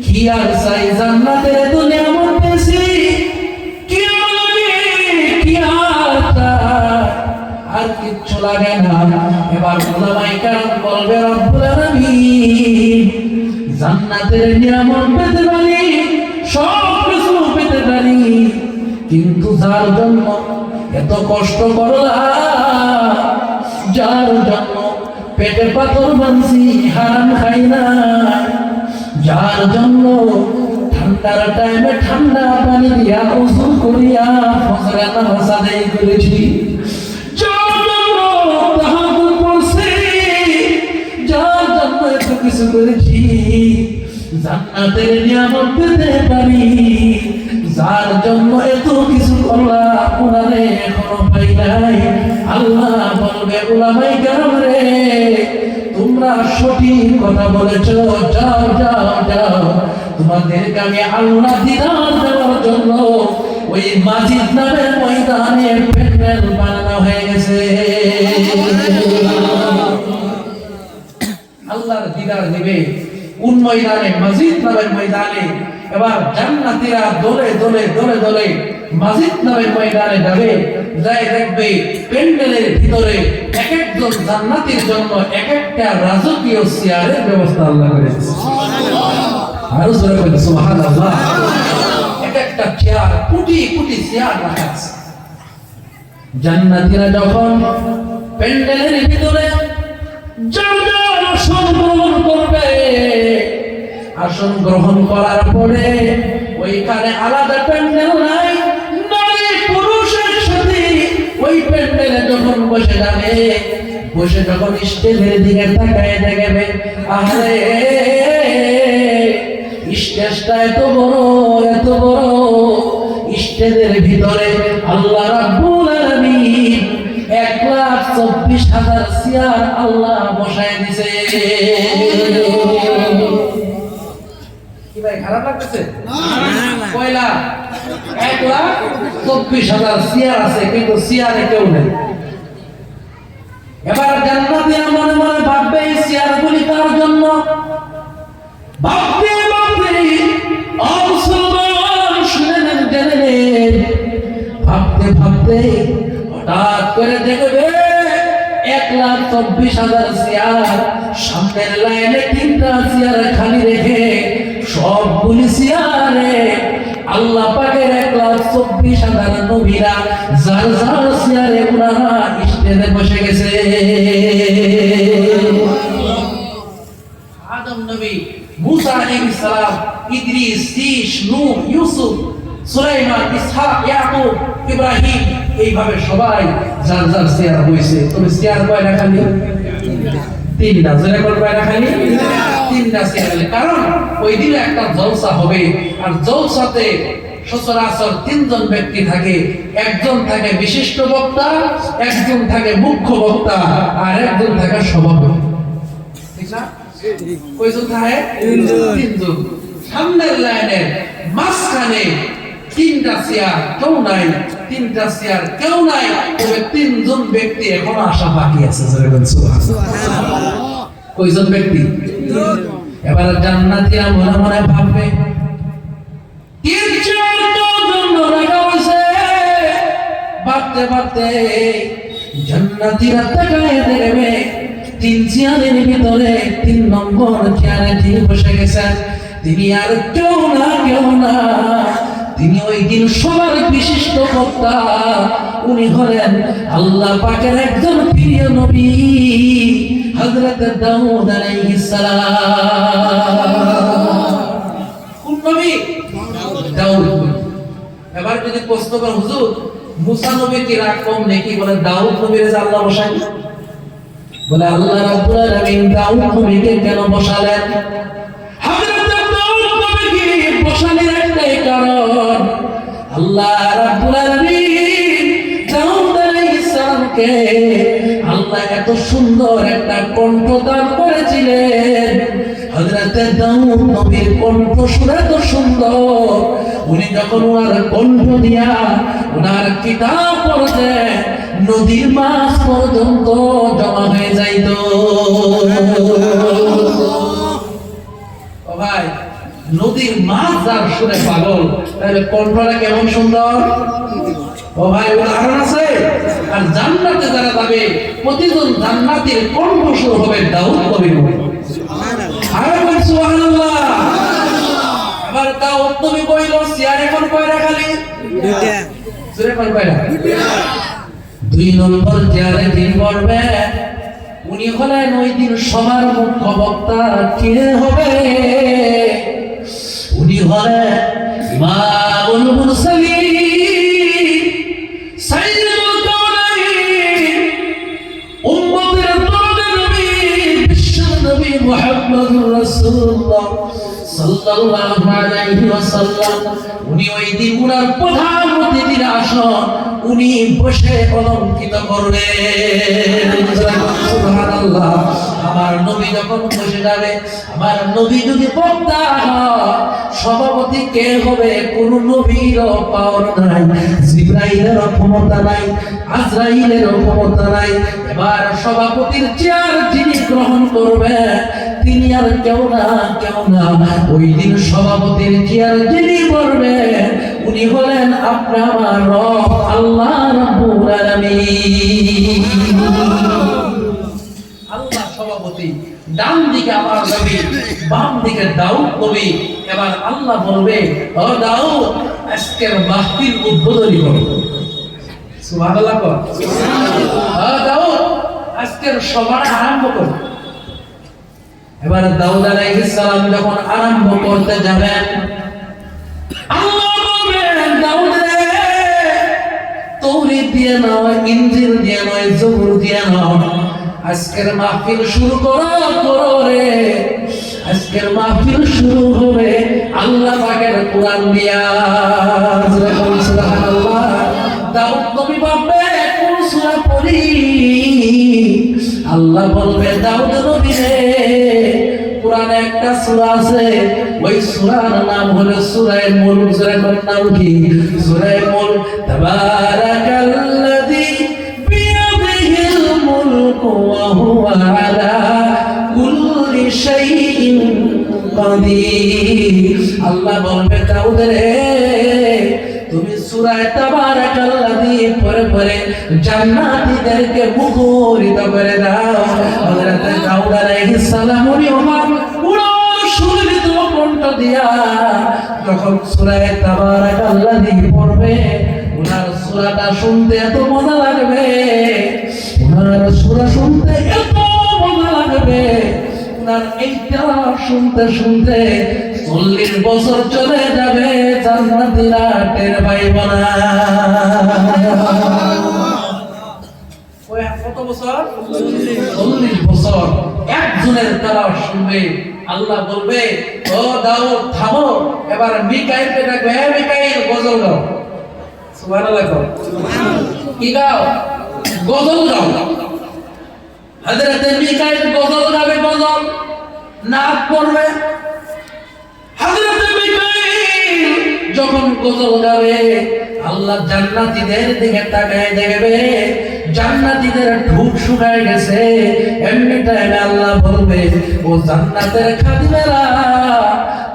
কি আর চাই জান্নাতের দুনিয়া মধ্যে কি লাগে কি আর কিচ্ছু লাগে না। এবার উলামায়ে কেরাম বলবে রব্বুল আলামিন জান্নাতের নিয়ামত পেতে পারি, সব কিছু পেতে পারি, কিন্তু যার জন্য এত কষ্ট করলাম, যার জন্য পেটে পাথর বাঁধছি হারাম খাই না, যার জন্য ঠান্ডার টাইমে ঠান্ডা পানি দিয়া ওযু করিয়া ফজরের নামাজ আদায় করেছি, যার জন্য তাহাজ্জুদ পড়ছি, যার জন্য এত কিছু করেছি, জান্নাতের নিয়ামত পেতে পারি, যার জন্য এত কিছু করলাম ওনারে এখনো পাই নাই। আল্লাহ বলবে উলামায়ে কেরাম রে তোমরা সঠিক কথা বলেছো, যাও যাও যাও, তোমাদেরকে আমি আল্লাহ দিদার দেওয়ার জন্য ওই মাজিদ নামের ময়দানে প্যান্ডেল বানানো হয়ে গেছে। আল্লাহর দিদার দিবে কোন ময়দানে? মাজিদ নামের ময়দানে। এবার জান্নাতীরা দলে দলে দলে দলে মাজিদ নামের ময়দানে যাবে, যাই দেখবে প্যান্ডেলের ভিতরে এক একজন জান্নাতীর জন্য এক একটা রাজকীয় চেয়ারের ব্যবস্থা আল্লাহ করেছে। সুবহানাল্লাহ, আরো জোরে বলুন সুবহানাল্লাহ। এক একটা চেয়ার, কোটি কোটি চেয়ার রাখা আছে। জান্নাতীরা যখন প্যান্ডেলের ভিতরে আসন গ্রহণ করবে, আসন গ্রহণ করার পরে ওইখানে আলাদা প্যান্ডেল নাই, নারী পুরুষের সাথে ওই প্যান্ডেলে যখন বসে যাবে, বসে যখন স্টেজের দিকে তাকায় দেখবে আরে স্টেজটা এত বড় এত বড়, স্টেজের ভিতরে আল্লাহ রাব্বুল আলামিন 1,24,000 চেয়ার আল্লাহ বসায় দিয়েছে। কি ভাই খারাপ লাগতেছে? না, কয়লা 1,24,000 চেয়ার আছে, কিন্তু চেয়ারে কেউ নেই। এবার জান্নাতীরা মনে মনে ভাববে এই চেয়ারগুলি কার জন্য? ভাবতে ভাবতে মুসলমান শুনে নেন, জেনে নেন, ভাবতে ভাবতে হঠাৎ করে দেখবে 1,24,000 চেয়ার, সামনের লাইনে 3টা চেয়ার খালি রেখে সবগুলি চেয়ারে আল্লাহ পাকের 1,24,000 নবীরা যার যার চেয়ারে ওনারা স্টেজে বসে গেছে। আদম নবী, মুসা আলাইহিস সালাম, ইদ্রিস, শীশ, নূহ, ইউসুফ, সুলাইমান, ইসহাক, ইয়াকুব, ইব্রাহিম, এইভাবে সবাই যার যার চেয়ার হয়েছে। তবে চেয়ার কয়টা খালি? 3টা। জোরে বল কয়টা খালি? 3টা চেয়ার। কারণ ওই দিন একটা জলসা হবে, আর জলসাতে সচরাচর 3জন ব্যক্তি থাকে। একজন থাকে বিশিষ্ট বক্তা, একজন থাকে মুখ্য বক্তা, আর একজন থাকে সভাপতি। ঠিক না? কয়জন থাকে? 3জন। সামনের লাইনের মাঝখানে 3টা চেয়ার কেউ নাই, 3টা চেয়ার কেউ নাই, তবে 3জন ব্যক্তি এখনো আসা বাকি আছে। সুবহানাল্লাহ। কয়জন ব্যক্তি? এবার জান্নাতীরা মনে মনে ভাববে 3-4 জন রাখা হয়েছে। ভাবতে ভাবতে জান্নাতীরা তাকায় দেখবে 3 চেয়ারের ভিতরে 3 নম্বর চেয়ারে তিনি বসে গেছেন। তিনি আর কেউ না, তিনি ওই দিন সবার বিশিষ্ট বক্তা। উনি হলেন আল্লাহ পাকের একজন প্রিয় নবী, হযরত দাউদ আলাইহিস সালাম। কোন নবী? দাউদ। এবার যদি প্রশ্ন করেন হুজুর মুসা নবী কি রাগ কম নাকি? বলে দাউদ নবীর যে আল্লাহ বসাইলেন। বলে আল্লাহ রাব্বুল আলামিন দাউদ নবীকে কেন বসালেন? বসানোর একটাই কারণ, আল্লাহ রাব্বুল আলামিন দাউদ আলাইহিস সালামকে আল্লাহ এত সুন্দর একটা কণ্ঠ দান করেছিলেন। হযরত দাউদ নবীর কণ্ঠ সুর এত সুন্দর, উনি যখন ওনার কণ্ঠ দিয়া ওনার কিতাব পড়তে নদীর মাছ পর্যন্ত জমা হয়ে যাইত। ভাই নদীর মাছ যার শুনে পাগল, তাহলে কণ্ঠটা কেমন সুন্দর। ও ভাই উদাহরণ আছে। আর জান্নাতে যারা যাবে প্রতিজন জান্নাতের কণ্ঠস্বর হবে দাউদ নবীর মতো। সুবহানাল্লাহ। আবার দাউদ নবী কইল চেয়ারে কোন কয়রা খালি দুইটা, সুরে কোন কয়রা দুই নম্বর চেয়ারে যিনি বলবে উনি হলেন ওই দিন সবার মুখ্য বক্তা। কে হবে? উনি হলেন ইমামুল মুরসালিন, সাইয়্যিদুল কাওনাইন, উম্মতের দরদে নবী, বিশ্ব নবী মুহাম্মদুর রাসূলুল্লাহ সাল্লাল্লাহু আলাইহি ওয়াসাল্লাম। উনি ওই দিন উনার প্রধান অতিথির আসন উনি বসে অলঙ্কৃত করবেন। সুবহানাল্লাহ। আমার নবী যখন বসে যাবে, আমার নবী যদি বক্তা হয়, সভাপতি কে হবে? কোন নবীরও পাওয়ার নাই, জিবরাইলেরও ক্ষমতা নাই, আজরাইলেরও ক্ষমতা নাই। এবার সভাপতির চেয়ার যিনি গ্রহণ করবে তিনি আর কেউ না ওই দিন সভাপতির চেয়ার যিনি করবে উনি হলেন আপনার আমার রব আল্লাহ রাব্বুল আলামিন। আল্লাহ সভাপতি, ডান দিকে আমার নবী, বাম দিকে দাউদ নবী। এবার আল্লাহ বলবে, ও দাউদ আজকের মাহফিল উদ্বোধনী করো। সুবহানাল্লাহ। ও দাউদ আজকের সভাটা আরম্ভ করো। এবার দাউদ আলাইহিস সালাম যখন আরম্ভ করতে যাবেন, আল্লাহ বলবেন দাউদ রে তৌরাত দিয়ে নাও, ইনজিল দিয়ে নাও, জবুর দিয়ে নাও, আজকের মাহফিল শুরু করো রে। আজকের মাহফিল শুরু হবে আল্লাহ পাকের কোরআন দিয়া। সুবহানাল্লাহ। দাউদ নবী বলবে কোন সূরা পড়ি? আল্লাহ বলবে দাউদ নবী রে কোরআনে একটা সূরা আছে, ওই সূরার নাম হলো সূরা মুলক। সূরার নাম কি? সূরা মুলক। তাবারাকাল্লাযী বিয়াদিহিল মুলকু ওয়া হুয়া আলা কুল্লি শাইইন কাদির। আল্লাহ বলবে দাউদ রে তুমি সূরা তাবারাকাল্লাযী পড়ে জান্নাতীদেরকে মুখরিত করে দাও। হযরত দাউদ আলাইহিস সালাম উনি পুরো সুরলিত কণ্ঠ দিয়া যখন সূরা তাবারাকাল্লাযী পড়বে, ওনার সূরাটা শুনতে এত মজা লাগবে, ওনার সূরা শুনতে এত মজা লাগবে, ওনার এই তেলাওয়াত শুনতে 40 বছর চলে যাবে, জান্নাতীরা টের পাইবে না। কত বছর? 40 বছর একজনের তেলাওয়াত শুনবে। আল্লাহ বলবে, ও দাউদ থামো, এবার মিকাইলকে ডাকবে, হে মিকাইল গজল গাও। সুবহানাল্লাহ। কি গাও? গজল গাও। হযরত মিকাইল গজল গাবে, গজল নাত পড়বে। হযরত মিকাইল যখন গজল গাবে, আল্লাহ জান্নাতীদের দিকে তাকায় দেখবে জান্নাতীদের ঠোঁট শুকায় গেছে। এমনি টাইমে আল্লাহ বলবে, ও জান্নাতের খাদিমেরা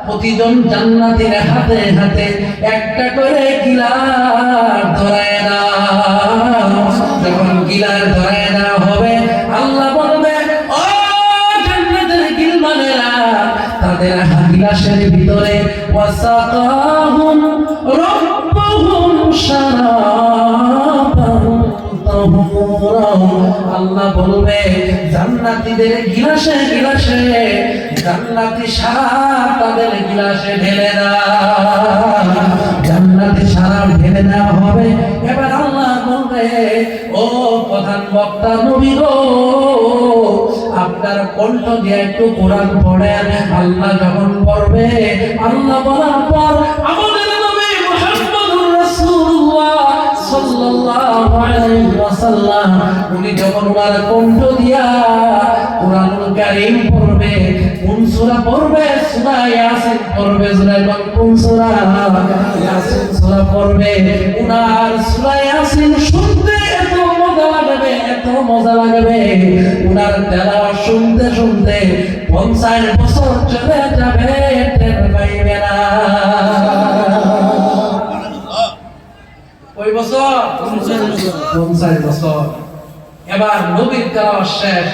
প্রতিজন জান্নাতীর হাতে হাতে একটা করে গিলাস ধরায় দাও। যখন গিলাস ধরায় দেওয়া হবে, আল্লাহ বলবে, ও জান্নাতের গিলমানেরা, তাদের গিলাসের ভিতরে ওয়াসাকাহুম রাব্বুহুম শারাবান তাহুরা। আল্লাহ বলবে জান্নাতীদের গিলাসে গিলাসে জান্নাতি শারাব তাদের গিলাসে ঢেলে দাও। জান্নাতি শারাব ঢেলে দেওয়া হবে। এবার আল্লাহ বলবে, ও প্রধান বক্তা নবী গো, আপনার কণ্ঠ দিয়ে একটু কোরআন পড়েন। আল্লাহ যখন পড়বে, আল্লাহ বলার পর আমাদের নবী মুহাম্মদুর রাসূলুল্লাহ সাল্লাল্লাহু আলাইহি ওয়াসাল্লাম উনি যখন ওনার কণ্ঠ দিয়া কোরআনুল কারীম পড়বে, কোন সূরা পড়বে? সূরা ইয়াসিন পড়বে। সূরা কোন সূরা? ইয়াসিন সূরা পড়বে। উনার সূরা ইয়াসিন শুনতে এত মজা লাগবে, এত মজা লাগবে, উনার তেলাওয়াত শুনতে শুনতে 50 বছর চলে যাবে। ওই বছর 50 বছর। এবার নবীর তেলাওয়াত শেষ,